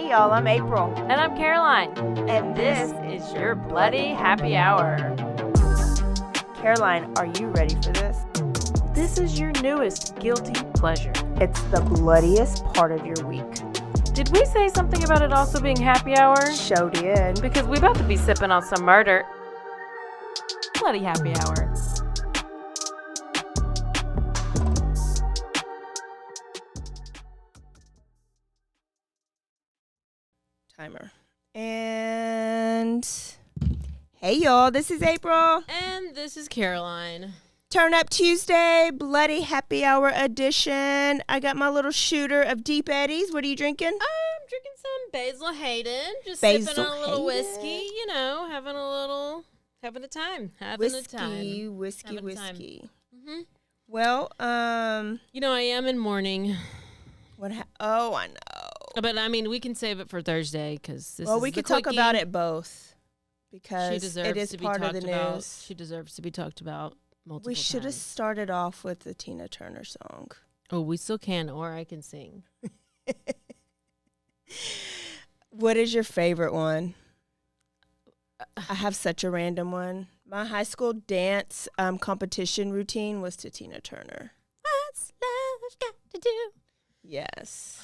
Hey y'all, I'm April. And I'm Caroline. And this is your Bloody Happy Hour. Caroline, are you ready for this? This is your newest guilty pleasure. It's the bloodiest part of your week. Did we say something about it also being happy hour? Show did. Because we about to be sipping on some murder. Bloody Happy Hour. Timer. And hey y'all, this is April. And this is Caroline. Turn Up Tuesday, Bloody Happy Hour edition. I got my little shooter of Deep Eddies. What are you drinking? I'm drinking some Basil Hayden. Just Basil sipping on a little Hayden. whiskey, you know, having a time. Whiskey. Mm-hmm. Well, You know, I am in mourning. Oh, I know. But, I mean, we can save it for Thursday because this is we the could talk Quickie. about it both because She deserves it is to be part of the talked about. news. She deserves to be talked about multiple We should have times. started off with the Tina Turner song. Oh, we still can, or I can sing. What is your favorite one? I have such a random one. My high school dance competition routine was to Tina Turner. What's love got to do? Yes.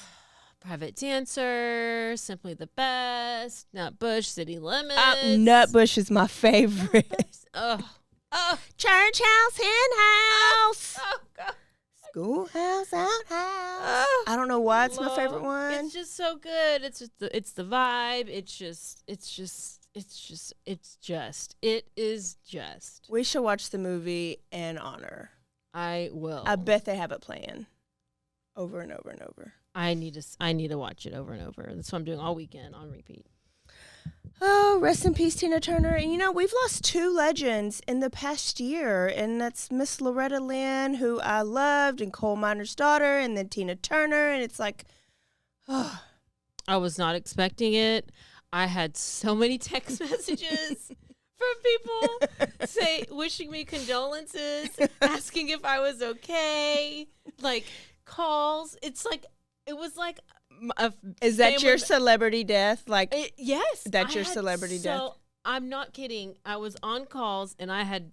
Private Dancer, Simply the Best, Nutbush, City Limits. Nutbush is my favorite. Oh, Church house, hen house. oh, God. Schoolhouse, outhouse. I don't know why it's my favorite one. It's just so good. It's the vibe. It is just. We should watch the movie in honor. I will. I bet they have it playing over and over and over. I need to watch it over and over. That's what I'm doing all weekend on repeat. Oh, rest in peace, Tina Turner. And, you know, we've lost two legends in the past year, and that's Miss Loretta Lynn, who I loved, and Coal Miner's daughter, and then Tina Turner, and it's like, oh. I was not expecting it. I had so many text messages from people wishing me condolences, asking if I was okay, like calls. It was like is that your celebrity death? Like, yes, that's your celebrity death. So I'm not kidding. I was on calls and I had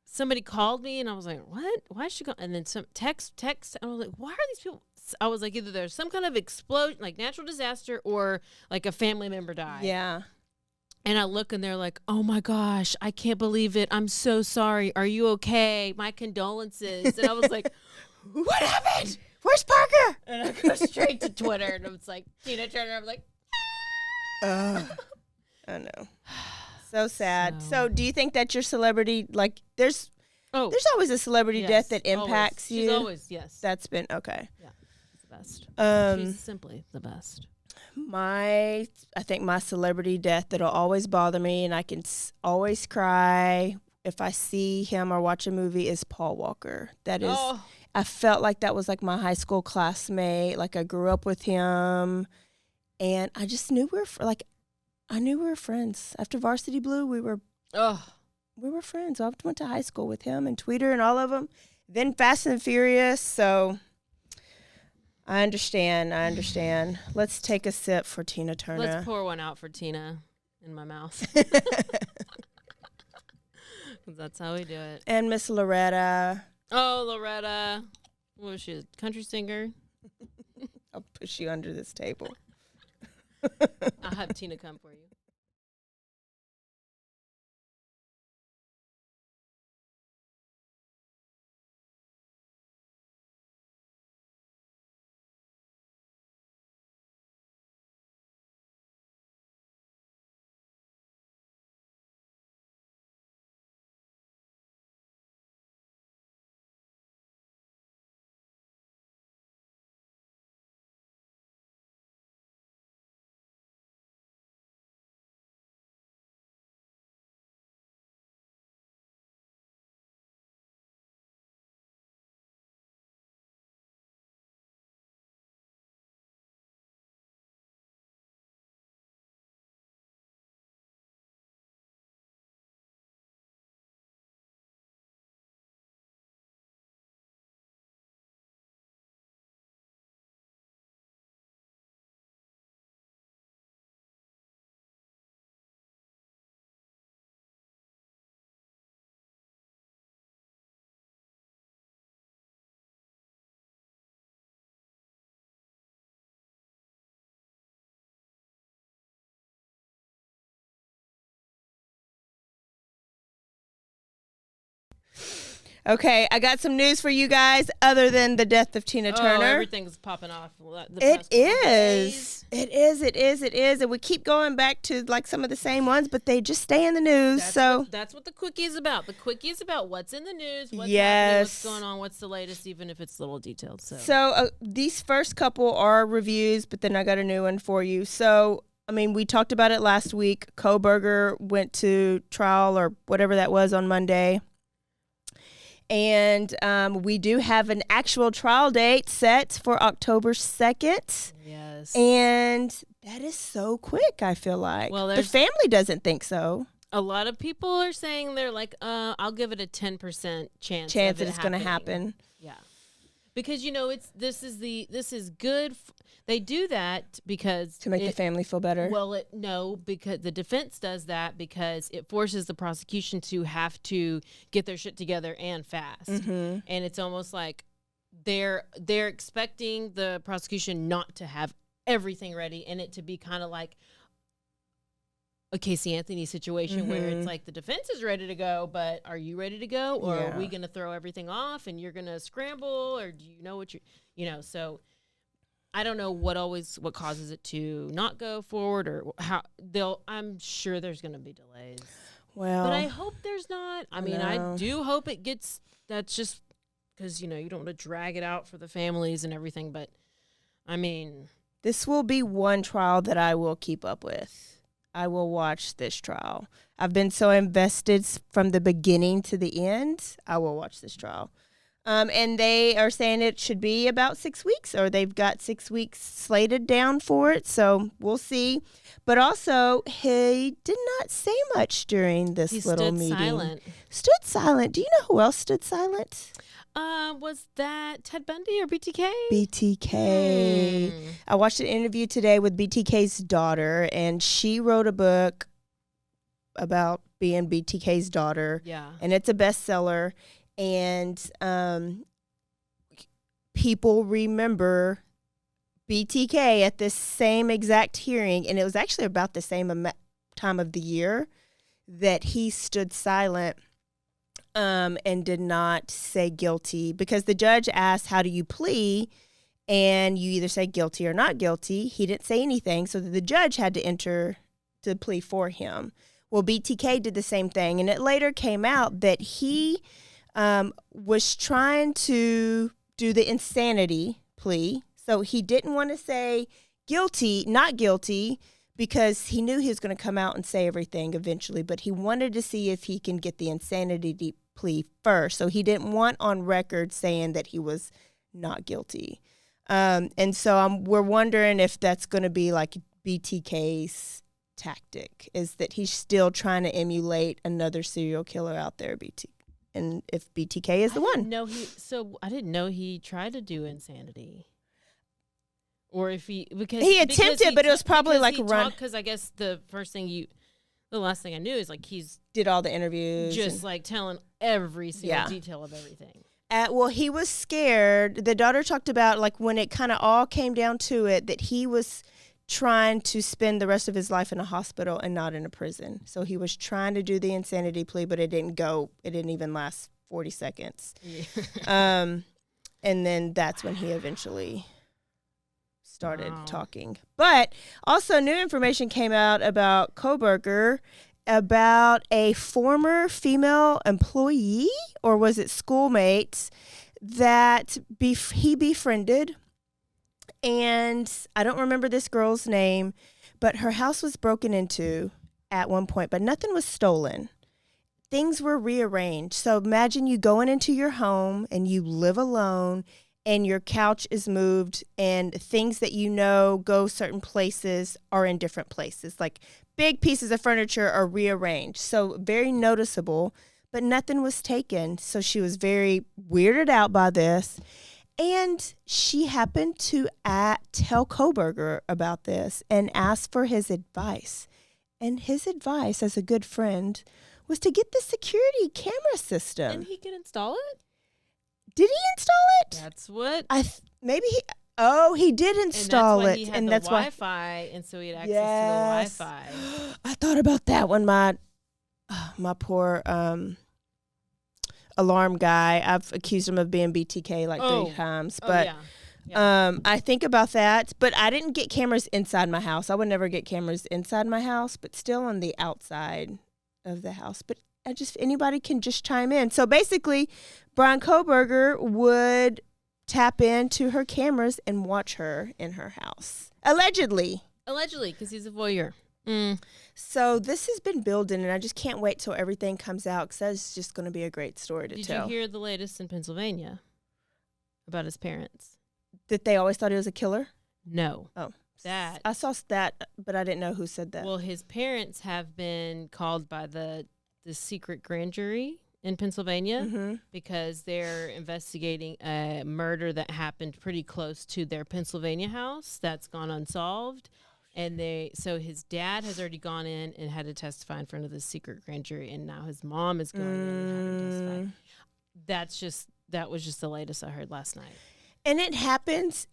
somebody called me and I was like, "What? Why is she going?" And then some text. And I was like, "Why are these people?" I was like, either there's some kind of explosion, like natural disaster, or like a family member died. Yeah. And I look and they're like, "Oh my gosh, I can't believe it. I'm so sorry. Are you okay? My condolences." And I was like, "What happened? Where's Parker?" And I go straight to Twitter and it was like, Tina Turner. I'm like, I know. So sad. So do you think that your celebrity, like, there's always a celebrity death that impacts you? She's always, yes. That's been, okay. Yeah, she's the best. She's simply the best. I think my celebrity death that'll always bother me and I can always cry if I see him or watch a movie is Paul Walker. That is, I felt like that was like my high school classmate. Like I grew up with him and I just knew I knew we were friends. After Varsity Blue, we were friends. I went to high school with him and Tweeter and all of them. Then Fast and Furious, so I understand. Let's take a sip for Tina Turner. Let's pour one out for Tina in my mouth. That's how we do it. And Miss Loretta. Oh, Loretta. What was she, a country singer? I'll push you under this table. I'll have Tina come for you. Okay, I got some news for you guys other than the death of Tina Turner. Everything's popping off. It is. And we keep going back to like some of the same ones, but they just stay in the news. That's what the Quickie is about. The Quickie is about what's in the news, what's happening, what's going on, what's the latest, even if it's little detailed. So these first couple are reviews, but then I got a new one for you. So, I mean, we talked about it last week. Koberger went to trial or whatever that was on Monday. And we do have an actual trial date set for October 2nd. Yes. And that is so quick, I feel like. Well, the family doesn't think so. A lot of people are saying they're like, I'll give it a 10% chance that it's going to happen. Yeah. Because, this is good. They do that because to make the family feel better. Well, no, because the defense does that because it forces the prosecution to have to get their shit together and fast. Mm-hmm. And it's almost like they're expecting the prosecution not to have everything ready and it to be kind of like a Casey Anthony situation where it's like the defense is ready to go, but are you ready to go? Or are we going to throw everything off and you're going to scramble? Or do you know what so I don't know what causes it to not go forward or how I'm sure there's going to be delays. Well, but I hope there's not. I mean, I do hope it gets, that's just because, you don't want to drag it out for the families and everything. But I mean, this will be one trial that I will keep up with. I will watch this trial. I've been so invested from the beginning to the end. I will watch this trial. And they are saying it should be about 6 weeks, or they've got 6 weeks slated down for it. So we'll see. But also, he did not say much during this little meeting. Stood silent. Do you know who else stood silent? Was that Ted Bundy or BTK? BTK. I watched an interview today with BTK's daughter, and she wrote a book about being BTK's daughter. Yeah. And it's a bestseller. And people remember BTK at this same exact hearing, and it was actually about the same time of the year that he stood silent and did not say guilty, because the judge asked, how do you plea? And you either say guilty or not guilty. He didn't say anything, so the judge had to enter the plea for him. Well, BTK did the same thing, and it later came out that he was trying to do the insanity plea. So he didn't want to say guilty, not guilty, because he knew he was going to come out and say everything eventually, but he wanted to see if he can get the insanity plea first. So he didn't want on record saying that he was not guilty. And so we're wondering if that's going to be like BTK's tactic, is that he's still trying to emulate another serial killer out there, and if BTK is the one. I didn't know he tried to do insanity. Or if because he attempted, but it was probably like a run. Because I guess the last thing I knew is like he's did all the interviews, just like telling every single detail of everything. Well, he was scared. The daughter talked about like when it kind of all came down to it, that he was trying to spend the rest of his life in a hospital and not in a prison. So he was trying to do the insanity plea, but it didn't go. It didn't even last 40 seconds. Yeah. And then that's when he eventually started talking. But also new information came out about Koberger, about a former female employee, or was it schoolmates, that he befriended. And I don't remember this girl's name, but her house was broken into at one point, but nothing was stolen. Things were rearranged. So imagine you going into your home and you live alone and your couch is moved and things that go certain places are in different places. Like big pieces of furniture are rearranged. So very noticeable, but nothing was taken. So she was very weirded out by this. And she happened to tell Koberger about this and ask for his advice. And his advice, as a good friend, was to get the security camera system. And he can install it? Did he install it? That's what. Maybe he did install it. And that's why he had the Wi-Fi, and so he had access to the Wi-Fi. I thought about that one. My poor alarm guy. I've accused him of being BTK like 3 times. But I think about that. But I didn't get cameras inside my house. I would never get cameras inside my house, but still on the outside of the house. But anybody can just chime in. So basically, Bryan Koberger would tap into her cameras and watch her in her house. Allegedly, because he's a voyeur. So this has been building, and I just can't wait till everything comes out, because that's just going to be a great story to tell. Did you hear the latest in Pennsylvania about his parents? That they always thought he was a killer? No. Oh. That. I saw that, but I didn't know who said that. Well, his parents have been called by the secret grand jury in Pennsylvania because they're investigating a murder that happened pretty close to their Pennsylvania house that's gone unsolved. And so his dad has already gone in and had to testify in front of the secret grand jury, and now his mom is going in and having to testify. That was just the latest I heard last night. And it happens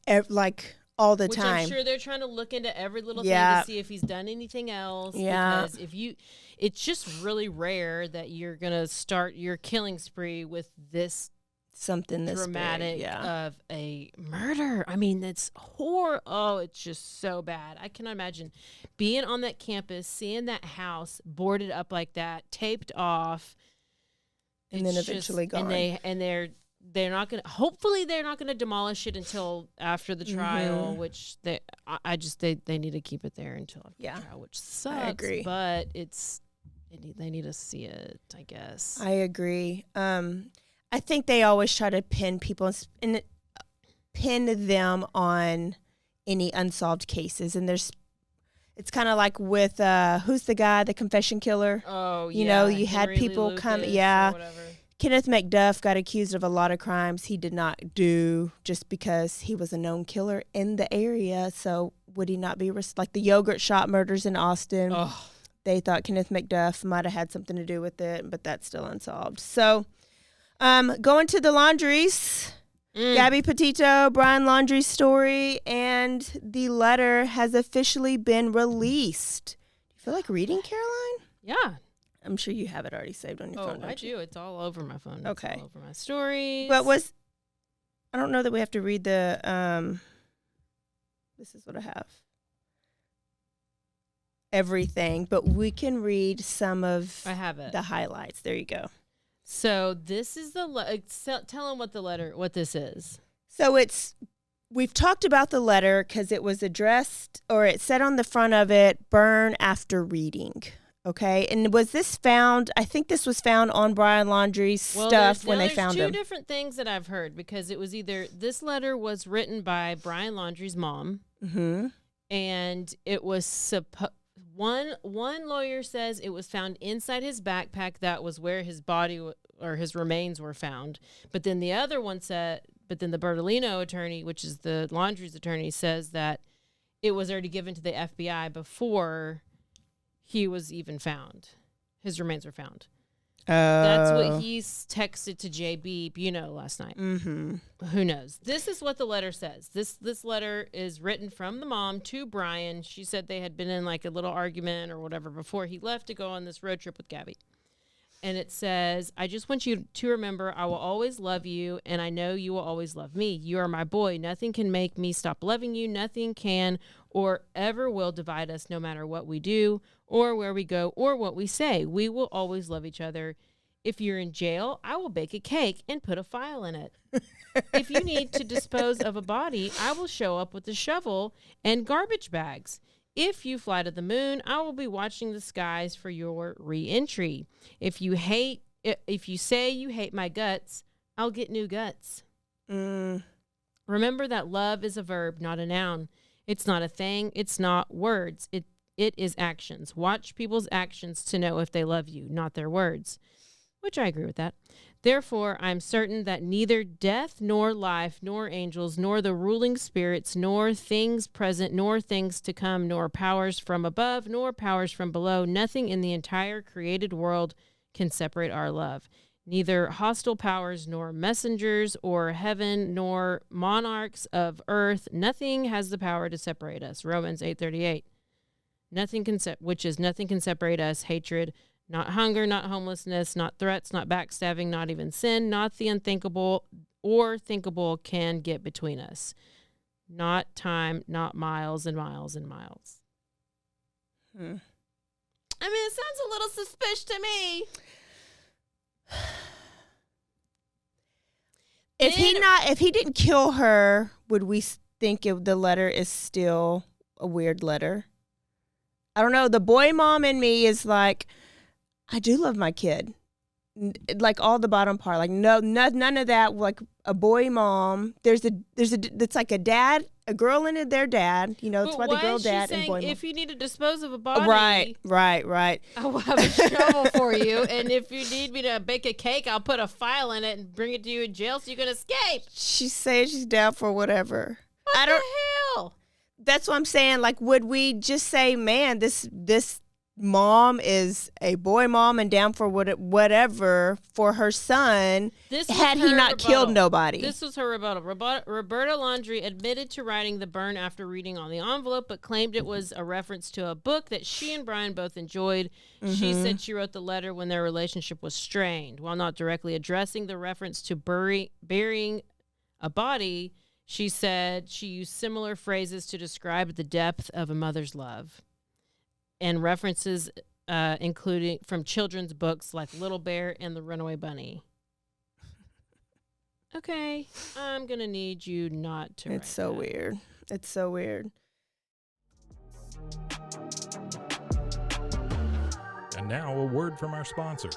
all the time. I'm sure they're trying to look into every little thing to see if he's done anything else. Yeah. Because it's just really rare that you're going to start your killing spree with something this dramatic of a murder. I mean, that's horror. Oh, it's just so bad. I cannot imagine being on that campus, seeing that house boarded up like that, taped off, and then eventually gone. They're not going to. Hopefully, they're not going to demolish it until after the trial, which they need to keep it there until after the trial, which sucks. I agree, but they need to see it, I guess. I agree. I think they always try to pin people and pin them on any unsolved cases, and it's kind of like with who's the guy, the confession killer? Oh, you know, you had people come, Kenneth McDuff got accused of a lot of crimes he did not do just because he was a known killer in the area. So would he not be like the yogurt shop murders in Austin? Oh. They thought Kenneth McDuff might have had something to do with it, but that's still unsolved. So going to the Laundries, Gabby Petito, Bryan Laudrie's story, and the letter has officially been released. Do you feel like reading, Caroline? Yeah. I'm sure you have it already saved on your phone. Oh, I do. It's all over my phone. Okay. It's all over my stories. But I don't know that we have to read the, this is what I have. Everything, but we can read some of the highlights. There you go. So this is tell them what this is. So we've talked about the letter because it was addressed, or it said on the front of it, burn after reading. Okay, and was this found? I think this was found on Bryan Laudrie's stuff when they found him. There's two different things that I've heard, because it was either this letter was written by Bryan Laudrie's mom, and it was one lawyer says it was found inside his backpack. That was where his body or his remains were found. But then the other one said, the Bertolino attorney, which is the Laudrie's attorney, says that it was already given to the FBI before he was even found. His remains were found. That's what he's texted to JB, last night. Who knows? This is what the letter says. This letter is written from the mom to Bryan. She said they had been in like a little argument or whatever before he left to go on this road trip with Gabby. And it says, I just want you to remember I will always love you, and I know you will always love me. You are my boy. Nothing can make me stop loving you. Nothing can or ever will divide us, no matter what we do or where we go or what we say. We will always love each other. If you're in jail, I will bake a cake and put a file in it. If you need to dispose of a body, I will show up with a shovel and garbage bags. If you fly to the moon, I will be watching the skies for your re-entry. If you say you hate my guts, I'll get new guts. Remember that love is a verb, not a noun. It's not a thing. It's not words. It is actions. Watch people's actions to know if they love you, not their words. Which I agree with that. Therefore, I'm certain that neither death, nor life, nor angels, nor the ruling spirits, nor things present, nor things to come, nor powers from above, nor powers from below, nothing in the entire created world can separate our love. Neither hostile powers, nor messengers, or heaven, nor monarchs of earth, nothing has the power to separate us. Romans 8:38. Nothing can separate us, hatred, Not hunger, not homelessness, not threats, not backstabbing, not even sin, not the unthinkable or thinkable can get between us. Not time, not miles and miles and miles. I mean, it sounds a little suspicious to me. If he didn't kill her, would we think the letter is still a weird letter? I don't know. The boy mom in me is like, I do love my kid. Like all the bottom part, like none of that. Like a boy mom, it's like a dad, a girl and their dad. You know, it's why the girl dad and boy mom. If you need to dispose of a body, right. I will have a shovel for you, and if you need me to bake a cake, I'll put a file in it and bring it to you in jail so you can escape. She's saying she's down for whatever. What the hell? That's what I'm saying. Like, would we just say, man, this mom is a boy mom and down for whatever for her son had he not killed nobody? This was her rebuttal. Roberta Laudrie admitted to writing the burn after reading on the envelope, but claimed it was a reference to a book that she and Bryan both enjoyed. She said she wrote the letter when their relationship was strained. While not directly addressing the reference to burying a body, she said she used similar phrases to describe the depth of a mother's love. And references including from children's books like Little Bear and the Runaway Bunny. Okay, I'm going to need you not to It's so weird. It's so weird. And now a word from our sponsors.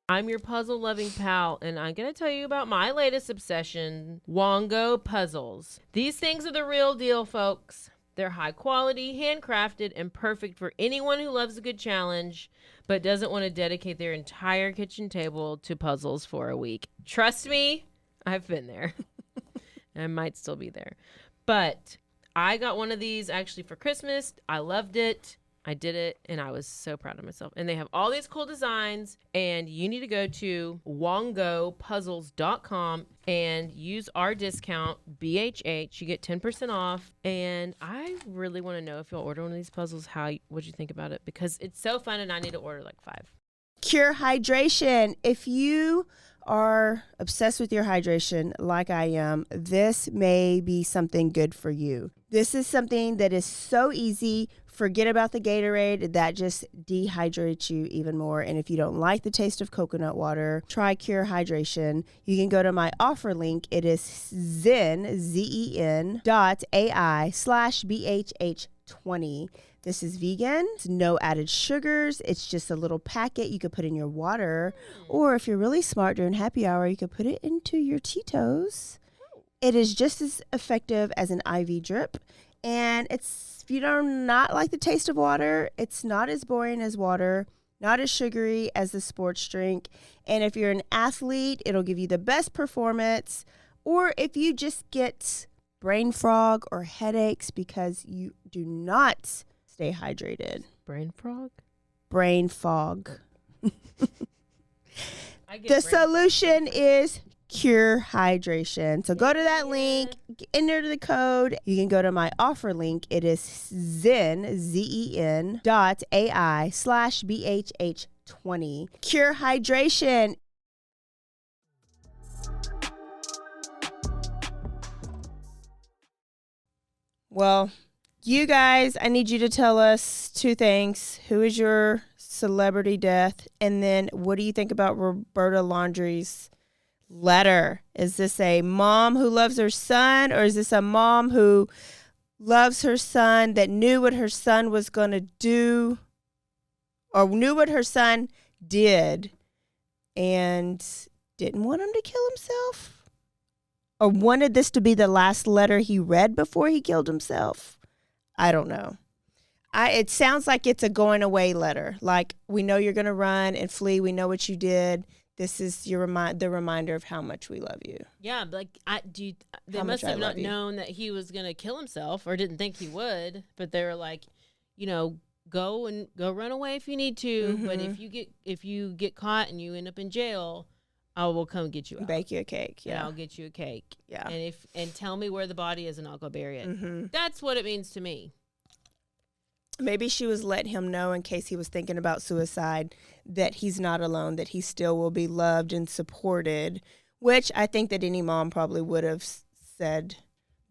I'm your puzzle-loving pal, and I'm going to tell you about my latest obsession, Wongo puzzles. These things are the real deal, folks. They're high quality, handcrafted, and perfect for anyone who loves a good challenge, but doesn't want to dedicate their entire kitchen table to puzzles for a week. Trust me, I've been there. I might still be there. But I got one of these actually for Christmas. I loved it. I did it, and I was so proud of myself. And they have all these cool designs, and you need to go to wongopuzzles.com and use our discount, BHH. You get 10% off, and I really want to know if you'll order one of these puzzles, what'd you think about it? Because it's so fun, and I need to order like 5. Cure hydration. If you are obsessed with your hydration like I am, this may be something good for you. This is something that is so easy. Forget about the Gatorade. That just dehydrates you even more. And if you don't like the taste of coconut water, try Cure Hydration. You can go to my offer link. It is zen.ai/BHH20. This is vegan. It's no added sugars. It's just a little packet you could put in your water. Or if you're really smart during happy hour, you could put it into your Tito's. It is just as effective as an IV drip. And if you do not like the taste of water, it's not as boring as water, not as sugary as the sports drink. And if you're an athlete, it'll give you the best performance. Or if you just get brain fog or headaches because you do not stay hydrated. Brain frog? Brain fog. The solution is Cure Hydration. So go to that link, enter the code. You can go to my offer link. It is zen.ai/BHH20. Cure Hydration. Well, you guys, I need you to tell us 2 things. Who is your celebrity death? And then what do you think about Roberta Laudrie's letter? Is this a mom who loves her son, or is this a mom who loves her son that knew what her son was going to do, or knew what her son did and didn't want him to kill himself, or wanted this to be the last letter he read before he killed himself? I don't know. It sounds like it's a going away letter. Like, we know you're going to run and flee. We know what you did. This is the reminder of how much we love you. Yeah, like they must have not known that he was going to kill himself, or didn't think he would. But they were like, go run away if you need to. Mm-hmm. But if you get caught and you end up in jail, I will come get you out. Bake you a cake. Yeah, and I'll get you a cake. Yeah, and tell me where the body is, and I'll go bury it. Mm-hmm. That's what it means to me. Maybe she was letting him know in case he was thinking about suicide that he's not alone, that he still will be loved and supported, which I think that any mom probably would have said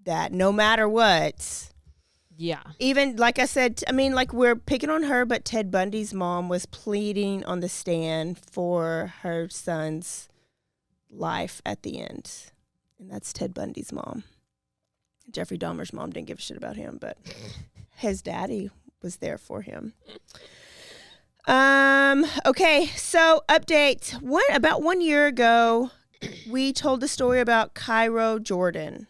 that no matter what. Yeah. Even, like I said, I mean, like we're picking on her, but Ted Bundy's mom was pleading on the stand for her son's life at the end. And that's Ted Bundy's mom. Jeffrey Dahmer's mom didn't give a shit about him, but his daddy was there for him. Okay, so update. About 1 year ago, we told the story about Cairo Jordan.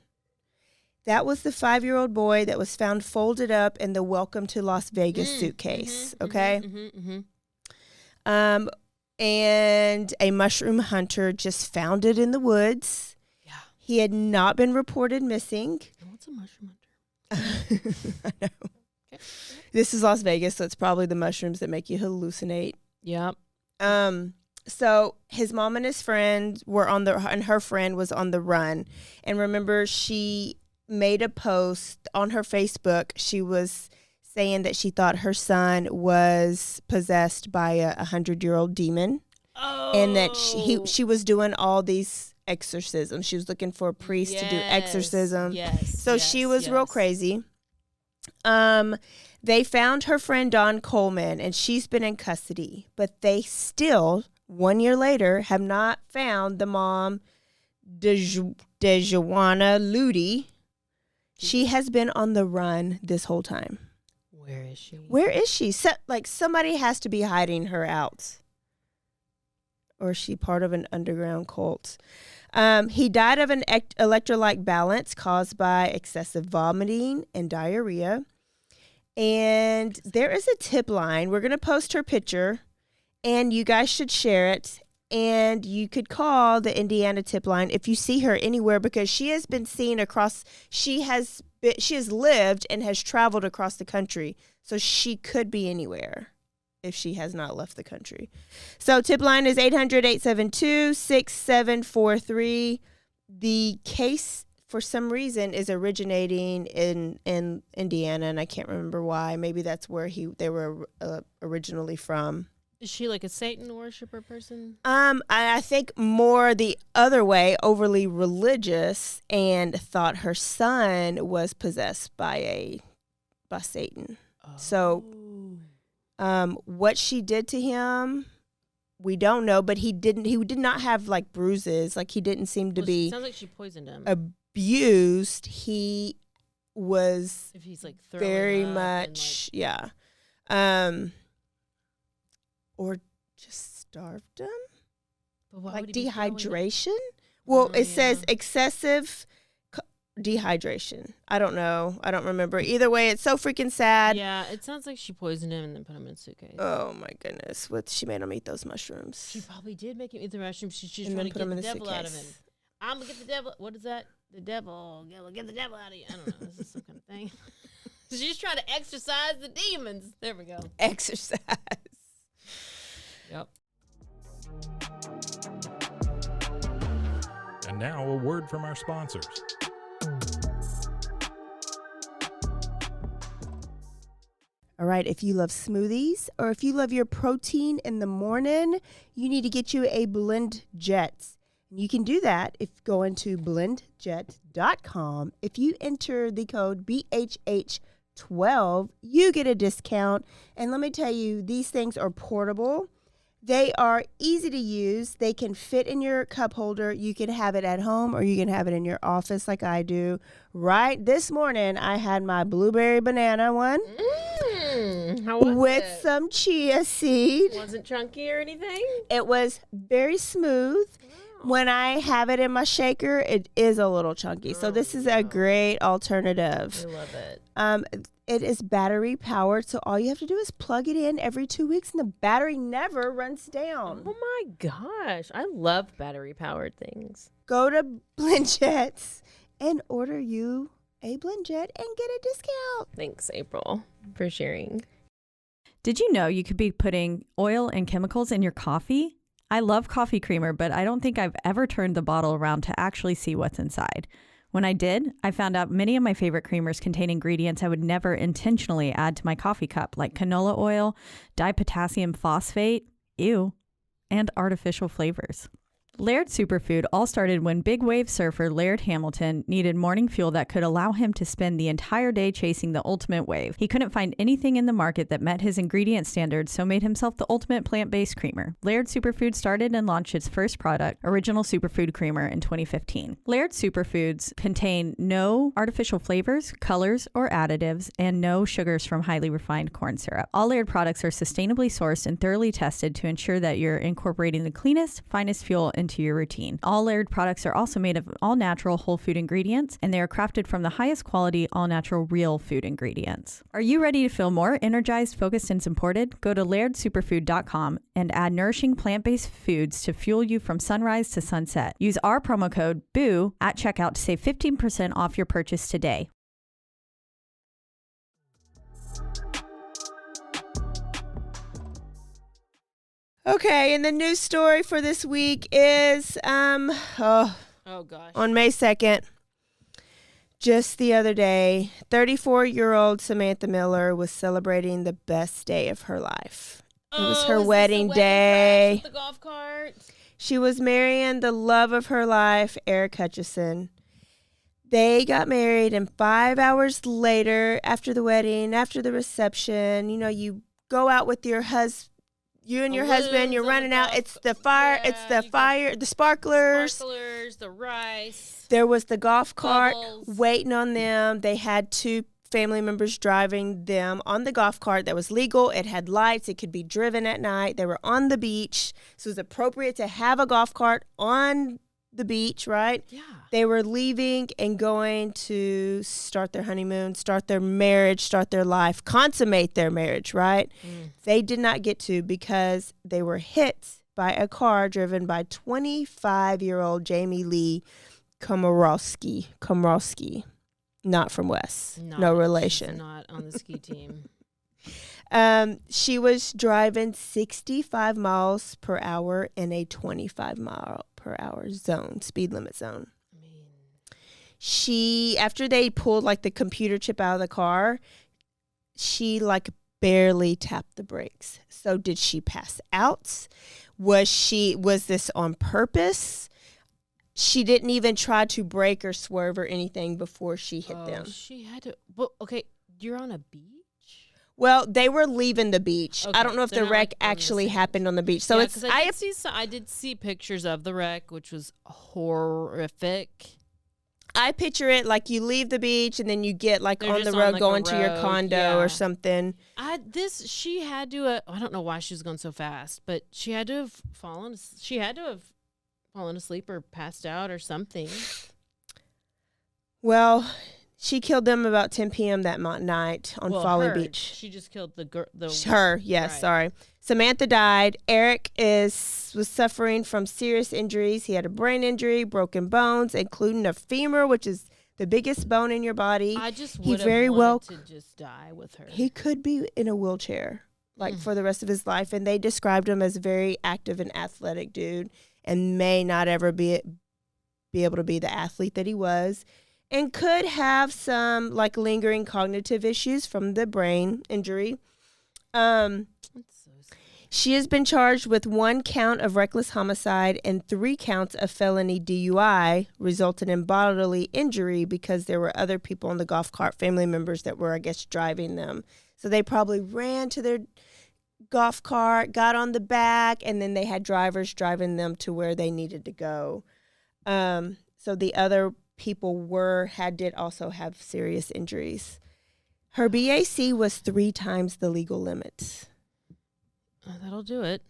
That was the 5-year-old boy that was found folded up in the Welcome to Las Vegas suitcase, okay? And a mushroom hunter just found it in the woods. Yeah. He had not been reported missing. What's a mushroom hunter? I know. Okay. This is Las Vegas, so it's probably the mushrooms that make you hallucinate. Yep. So his mom and his friend were and her friend was on the run. And remember, she made a post on her Facebook. She was saying that she thought her son was possessed by a 100-year-old demon. Oh. And that she was doing all these exorcisms. She was looking for a priest to do exorcism. So she was real crazy. They found her friend Dawn Coleman, and she's been in custody. But they still, 1 year later, have not found the mom, Dejuana Laudrie. She has been on the run this whole time. Where is she? Where is she? Somebody has to be hiding her out. Or is she part of an underground cult? He died of an electrolyte balance caused by excessive vomiting and diarrhea. And there is a tip line. We're going to post her picture, and you guys should share it. And you could call the Indiana tip line if you see her anywhere, because she has been seen across. She has lived and has traveled across the country, so she could be anywhere if she has not left the country. So tip line is 800-872-6743. The case, for some reason, is originating in Indiana, and I can't remember why. Maybe that's where they were originally from. Is she like a Satan worshiper person? I think more the other way, overly religious, and thought her son was possessed by Satan. Oh. So, what she did to him, we don't know, but he did not have like bruises. Like, he didn't seem to be. Sounds like she poisoned him. Abused. He was. If he's like very much, yeah. Or just starved him? But like dehydration? Well, it says excessive dehydration. I don't know. I don't remember. Either way, it's so freaking sad. Yeah, it sounds like she poisoned him and then put him in a suitcase. Oh, my goodness. She made him eat those mushrooms. She probably did make him eat the mushrooms. She's just trying to get the devil out of him. I'm going to get the devil. What is that? The devil. Get the devil out of you. I don't know. This is some kind of thing. She's trying to exorcise the demons. There we go. Exercise. Yep. And now a word from our sponsors. All right, if you love smoothies or if you love your protein in the morning, you need to get you a Blend Jet. You can do that if going to blendjet.com. If you enter the code BHH12, you get a discount. And let me tell you, these things are portable. They are easy to use. They can fit in your cup holder. You can have it at home or you can have it in your office like I do. Right this morning, I had my blueberry banana one how was with it? some chia seed. Wasn't chunky or anything? It was very smooth. When I have it in my shaker, it is a little chunky. So this is a great alternative. I love it. It is battery powered, so all you have to do is plug it in every 2 weeks, and the battery never runs down. Oh my gosh, I love battery powered things. Go to BlendJet and order you a BlendJet and get a discount. Thanks, April, for sharing. Did you know you could be putting oil and chemicals in your coffee? I love coffee creamer, but I don't think I've ever turned the bottle around to actually see what's inside. When I did, I found out many of my favorite creamers contain ingredients I would never intentionally add to my coffee cup, like canola oil, dipotassium phosphate, ew, and artificial flavors. Laird Superfood all started when big wave surfer Laird Hamilton needed morning fuel that could allow him to spend the entire day chasing the ultimate wave. He couldn't find anything in the market that met his ingredient standards, so made himself the ultimate plant-based creamer. Laird Superfood started and launched its first product, Original Superfood Creamer, in 2015. Laird Superfoods contain no artificial flavors, colors, or additives, and no sugars from highly refined corn syrup. All Laird products are sustainably sourced and thoroughly tested to ensure that you're incorporating the cleanest, finest fuel into your routine. All Laird products are also made of all-natural whole food ingredients, and they are crafted from the highest quality all-natural real food ingredients. Are you ready to feel more energized, focused, and supported? Go to lairdsuperfood.com and add nourishing plant-based foods to fuel you from sunrise to sunset. Use our promo code BOO at checkout to save 15% off your purchase today. Okay, and the news story for this week is Oh gosh. on May 2nd, just the other day, 34-year-old Samantha Miller was celebrating the best day of her life. It was her wedding day. With the golf cart? She was marrying the love of her life, Eric Hutchison. They got married, and 5 hours later, after the wedding, after the reception, you go out with your husband. You and your husband, you're running out. It's the fire. Yeah, it's the fire. The sparklers. The rice. There was the golf cart Bubbles. waiting on them. They had 2 family members driving them on the golf cart that was legal. It had lights. It could be driven at night. They were on the beach. So it was appropriate to have a golf cart on the beach, right? Yeah. They were leaving and going to start their honeymoon, start their marriage, start their life, consummate their marriage, right? They did not get to because they were hit by a car driven by 25-year-old Jamie Lee Komorowski, not from Wes, no relation. She's not on the ski team. She was driving 65 miles per hour in a 25-mile-per-hour zone, speed limit zone. She, after they pulled the computer chip out of the car, she barely tapped the brakes. So did she pass out? Was this on purpose? She didn't even try to brake or swerve or anything before she hit them. She had to. Well, okay, you're on a beach? Well, they were leaving the beach. Okay, I don't know if the wreck actually happened on the beach. So I did see pictures of the wreck, which was horrific. I picture it like you leave the beach and then you get They're on the just road on, going a to your road, condo or something. She had to. I don't know why she was going so fast, but she had to have fallen. She had to have fallen asleep or passed out or something. Well, she killed them about 10 p.m. that night on Folly Beach. She just killed the girl. Her, yes, right. Sorry. Samantha died. Eric was suffering from serious injuries. He had a brain injury, broken bones, including a femur, which is the biggest bone in your body. I just would have wanted to just die with her. He could be in a wheelchair for the rest of his life, and they described him as a very active and athletic dude and may not ever be able to be the athlete that he was. And could have some lingering cognitive issues from the brain injury. She has been charged with 1 count of reckless homicide and 3 counts of felony DUI, resulting in bodily injury because there were other people on the golf cart, family members that were, I guess, driving them. So they probably ran to their golf cart, got on the back, and then they had drivers driving them to where they needed to go. So the other people did also have serious injuries. Her BAC was 3 times the legal limit. That'll do it.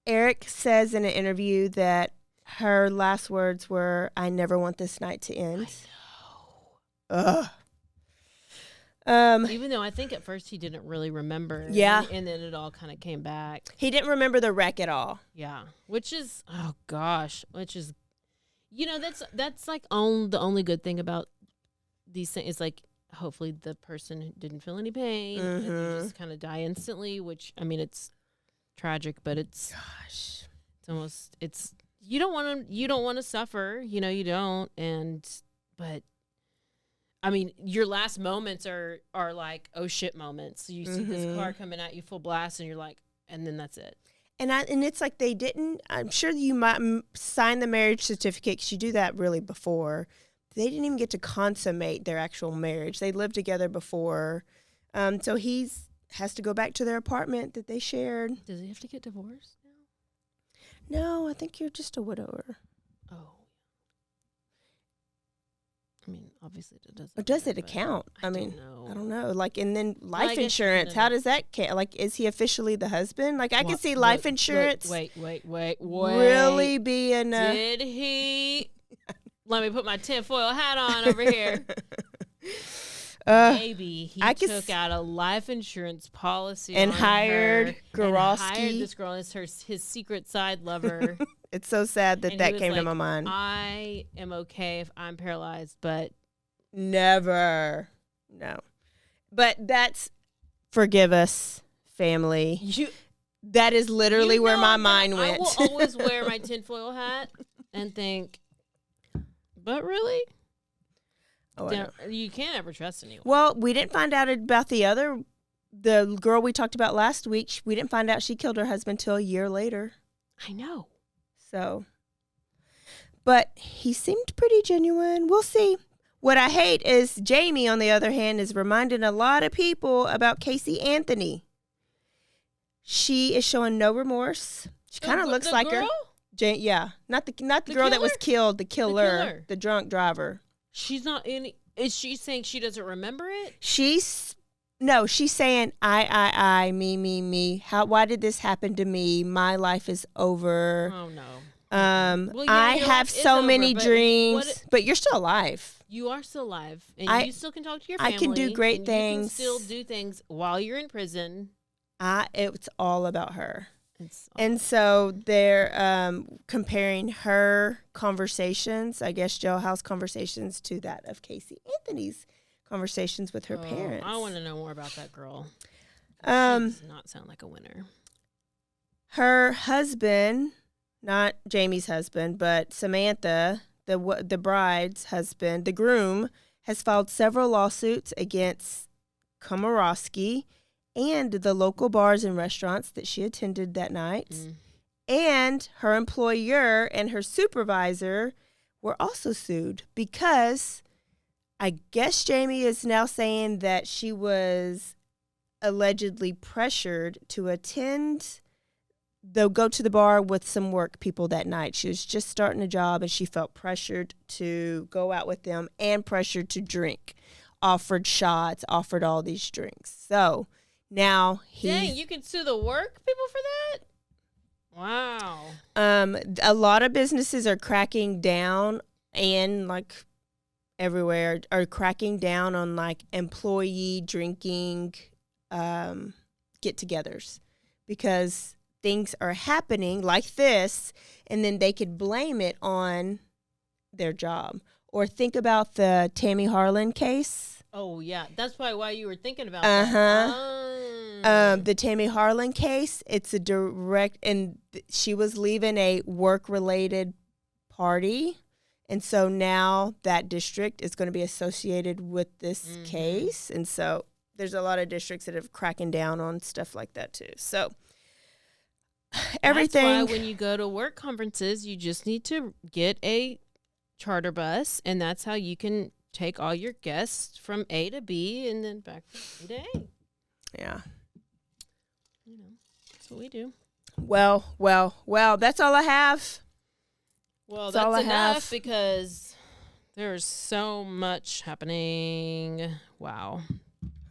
Eric says in an interview that her last words were, "I never want this night to end." I know. Even though I think at first he didn't really remember. Yeah. And then it all kind of came back. He didn't remember the wreck at all. Yeah. Which is, that's the only good thing about these things is hopefully the person didn't feel any pain and they just kind of die instantly, which it's tragic, but it's almost you don't want to suffer, you don't. But I mean, your last moments are like, oh shit moments. You see this car coming at you full blast and you're like, and then that's it. And it's like they didn't, I'm sure you might sign the marriage certificate because you do that really before. They didn't even get to consummate their actual marriage. They lived together before. So has to go back to their apartment that they shared. Does he have to get divorced now? No, I think you're just a widower. Oh. I mean, obviously it doesn't. Or does it account? I mean, know. I don't know. Like, and then life insurance, how does that count? Like, is he officially the husband? Like, I can see life insurance. Wait. Really being a... Did he... Let me put my tinfoil hat on over here. Maybe he took out a life insurance policy and hired Gorosky. Hired this girl as his secret side lover. It's so sad that came to my mind. I am okay if I'm paralyzed, but never. No. But that's, forgive us, family. That is literally where my mind went. I will always wear my tinfoil hat and think, but really? Oh, you can't ever trust anyone. Well, we didn't find out about the girl we talked about last week. We didn't find out she killed her husband till a year later. I know. So, but he seemed pretty genuine. We'll see. What I hate is Jamie, on the other hand, is reminding a lot of people about Casey Anthony. She is showing no remorse. She kind of looks like girl? her. Yeah, not the girl that was killed. The killer, the drunk driver. She's not in. Is she saying she doesn't remember it? She's saying I, me. Why did this happen to me? My life is over. Oh no. Well, yeah, I have so many dreams, but you're still alive. You are still alive, and you still can talk to your family. I can do great things. You can still do things while you're in prison. It's all about her. And so they're comparing her conversations, I guess jailhouse conversations, to that of Casey Anthony's conversations with her parents. I want to know more about that girl. She does not sound like a winner. Her husband, not Jamie's husband, but Samantha, the bride's husband, the groom, has filed several lawsuits against Komorowski and the local bars and restaurants that she attended that night. And her employer and her supervisor were also sued because I guess Jamie is now saying that she was allegedly pressured to go to the bar with some work people that night. She was just starting a job and she felt pressured to go out with them and pressured to drink. Offered shots, offered all these drinks. So now dang, you can sue the work people for that? Wow. A lot of businesses are cracking down, and like everywhere are cracking down on like employee drinking get-togethers because things are happening like this, and then they could blame it on their job. Or think about the Tammy Harlan case. Oh, yeah. That's probably why you were thinking about that. The Tammy Harlan case, it's a direct, and she was leaving a work-related party. And so now that district is going to be associated with this case. And so there's a lot of districts that have cracking down on stuff like that, too. So everything. That's why when you go to work conferences, you just need to get a charter bus, and that's how you can take all your guests from A to B and then back from B to A. Yeah. That's what we do. Well, that's all I have. Well, that's enough because there's so much happening. Wow.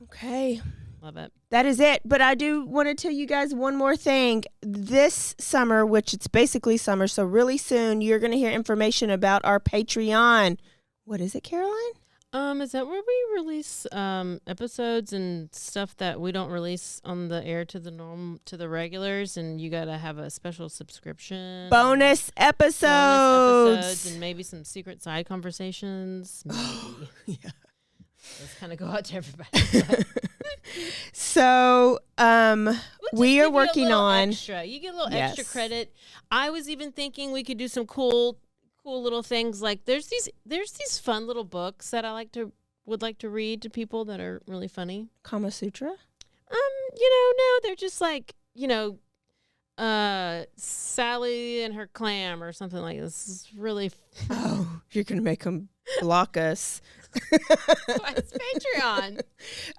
Okay. Love it. That is it. But I do want to tell you guys one more thing. This summer, which it's basically summer, so really soon, you're going to hear information about our Patreon. What is it, Caroline? Is that where we release episodes and stuff that we don't release on the air to the regulars, and you gotta have a special subscription? Bonus episodes and maybe some secret side conversations. Maybe. Yeah. Let's kind of go out to everybody. So we are working on extra. You get a little extra credit. I was even thinking we could do some cool little things. Like there's these fun little books that I would like to read to people that are really funny. Kama Sutra? No, they're just like, Sally and her clam or something like this. Is really Oh, you're going to make them block us. It's Patreon.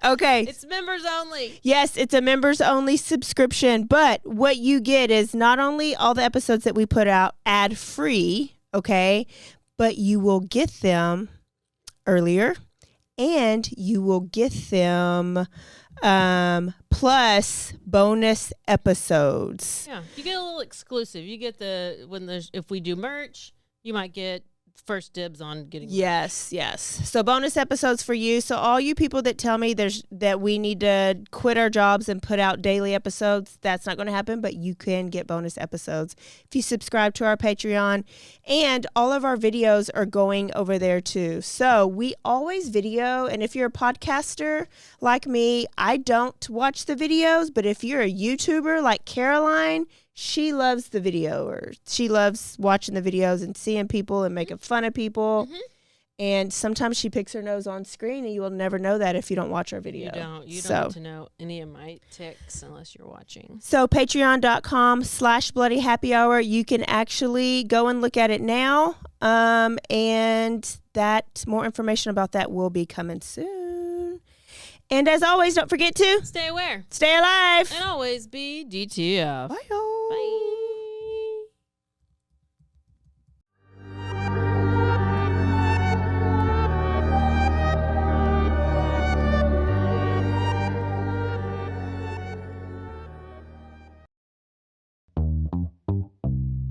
Okay. It's members only. Yes, it's a members only subscription, but what you get is not only all the episodes that we put out ad free, okay, but you will get them earlier and you will get them plus bonus episodes. Yeah, you get a little exclusive. You get if we do merch, you might get first dibs on getting yes. So bonus episodes for you. So all you people that tell me that we need to quit our jobs and put out daily episodes, that's not going to happen, but you can get bonus episodes if you subscribe to our Patreon, and all of our videos are going over there too. So we always video, and if you're a podcaster like me, I don't watch the videos, but if you're a YouTuber like Caroline, she loves the video, or she loves watching the videos and seeing people and making fun of people. Mm-hmm. And sometimes she picks her nose on screen, and you will never know that if you don't watch our video. You don't get to know any of my tics unless you're watching. So patreon.com/BloodyHappyHour. You can actually go and look at it now. And that more information about that will be coming soon. And as always, don't forget to stay aware, stay alive, and always be DTF. Bye. Bye.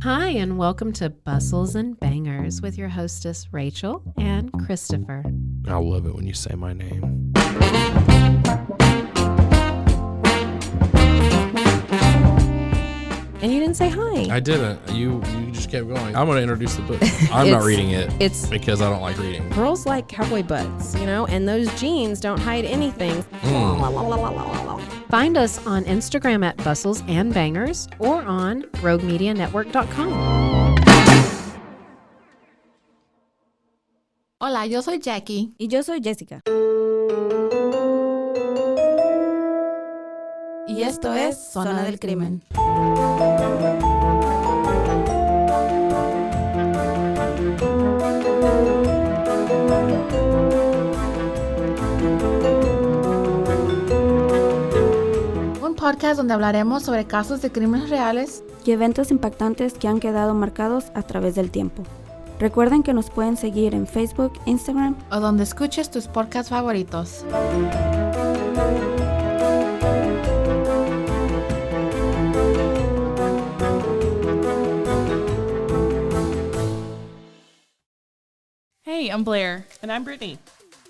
Hi, and welcome to Bustles and Bangers with your hostess, Rachel and Christopher. I love it when you say my name. And you didn't say hi. I didn't. You just kept going. I'm going to introduce the book. I'm not reading it. It's because I don't like reading. Girls like cowboy butts, and those jeans don't hide anything. Find us on Instagram at Bustles and Bangers or on RogueMediaNetwork.com. Hola, yo soy Jackie. Y yo soy Jessica. Y esto es Zona del Crimen. Un podcast donde hablaremos sobre casos de crímenes reales y eventos impactantes que han quedado marcados a través del tiempo. Recuerden que nos pueden seguir en Facebook, Instagram o donde escuches tus podcasts favoritos. Hey, I'm Blair. And I'm Brittany.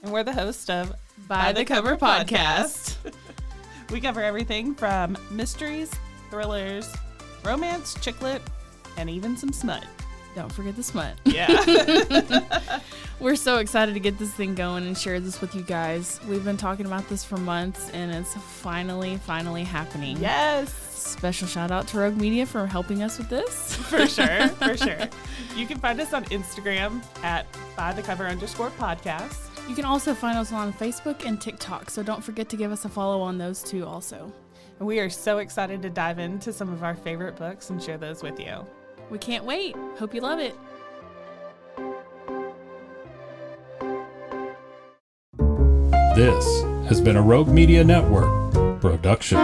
And we're the host of By the Cover Podcast. We cover everything from mysteries, thrillers, romance, chick lit, and even some smut. Don't forget the smut. Yeah. We're so excited to get this thing going and share this with you guys. We've been talking about this for months, and it's finally happening. Yes. Special shout out to Rogue Media for helping us with this. For sure. You can find us on Instagram at bythecover_podcast. You can also find us on Facebook and TikTok, so don't forget to give us a follow on those too also. And we are so excited to dive into some of our favorite books and share those with you. We can't wait. Hope you love it. This has been a Rogue Media Network production.